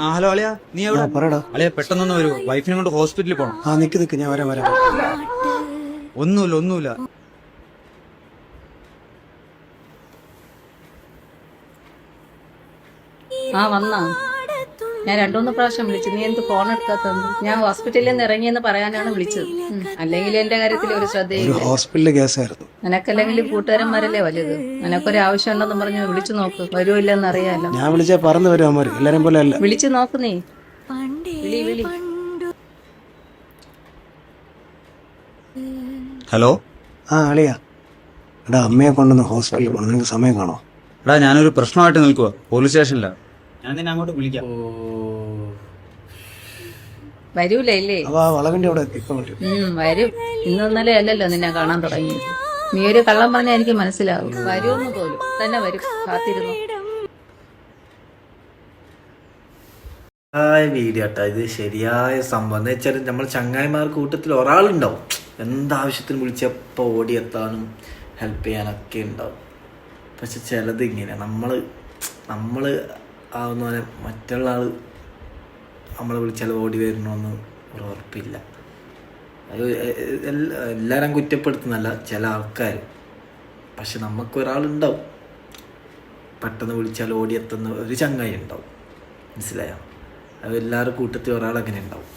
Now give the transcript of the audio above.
ആ ഹലോ അളിയാ, നീ എവിടെ? പറയടാ. അളിയാ പെട്ടെന്നൊന്ന് വരൂ, വൈഫിനെ കൊണ്ട് ഹോസ്പിറ്റലിൽ പോണം. നിക്ക് ഞാൻ വരാം. ഒന്നുമില്ല. വന്നാ ഞാൻ 2-3 പ്രാവശ്യം വിളിച്ചു. നീ എന്ത് ഫോൺ എടുക്കാത്തത്? ഞാൻ ഹോസ്പിറ്റലിൽ നിന്ന് ഇറങ്ങിയെന്ന് പറയാനാണ് വിളിച്ചത്. അല്ലെങ്കിൽ എന്റെ കാര്യത്തിൽ ഒരു ശ്രദ്ധയില്ല. ഹോസ്പിറ്റലിലെ കേസായിരുന്നു. നിനക്കല്ലെങ്കിൽ കൂട്ടുകാരന്മാരല്ലേ വലുത്. നിനക്കൊരു ആവശ്യം ഉണ്ടെന്ന് പറഞ്ഞ് വിളിച്ചു നോക്ക്, വരുമില്ലെന്ന് അറിയാലോ. ഞാൻ വിളിച്ചാൽ പറന്നു വരും അമ്മ, എല്ലാരും പോലെ അല്ല. വിളിച്ചു നോക്ക് നീ. വിളി. ഹലോ. അളിയാ, എടാ അമ്മയെ കൊണ്ടൊന്ന് ഹോസ്പിറ്റലിൽ പോകണം. നിനക്ക് സമയം കാണോ? എടാ ഞാനൊരു പ്രശ്നമായിട്ട് നിൽക്കുക, പോലീസ് സ്റ്റേഷനില്ല. ഞാൻ നിന്നെ അങ്ങോട്ട് വിളിക്കാം. വരൂല ഇല്ലേ? വളവിന്റെ അവിടെ എത്തിക്കാൻ വരും. ഇന്നൊന്നലെ അല്ലല്ലോ നിന്നെ കാണാൻ തുടങ്ങി. നീ ഒരു കള്ളം പറഞ്ഞാൽ എനിക്ക് മനസ്സിലാവും. വരുമെന്ന് പോലും തന്നെ വരും. കാത്തിരുന്നു. വീഡിയോ കേട്ടോ, ഇത് ശരിയായ സംഭവം. എന്ന് വെച്ചാൽ നമ്മൾ ചങ്ങായിമാർ കൂട്ടത്തിൽ ഒരാളുണ്ടാവും എന്താവശ്യത്തിന് വിളിച്ചപ്പോൾ ഓടിയെത്താനും ഹെൽപ്പ് ചെയ്യാനൊക്കെ ഉണ്ടാവും. പക്ഷെ ചിലത് ഇങ്ങനെ നമ്മൾ ആവുന്ന പോലെ മറ്റുള്ള ആൾ നമ്മളെ വിളിച്ചാൽ ഓടി വരണമെന്ന് ഒരു ഉറപ്പില്ല. അത് എല്ലാവരും കുറ്റപ്പെടുത്തുന്നല്ല, ചില ആൾക്കാർ. പക്ഷെ നമുക്കൊരാളുണ്ടാവും പെട്ടെന്ന് വിളിച്ചാൽ ഓടിയെത്തുന്ന ഒരു ചങ്ങായി ഉണ്ടാവും. മനസ്സിലായോ? അത് എല്ലാവരും കൂട്ടത്തിൽ ഒരാളങ്ങനെ ഉണ്ടാവും.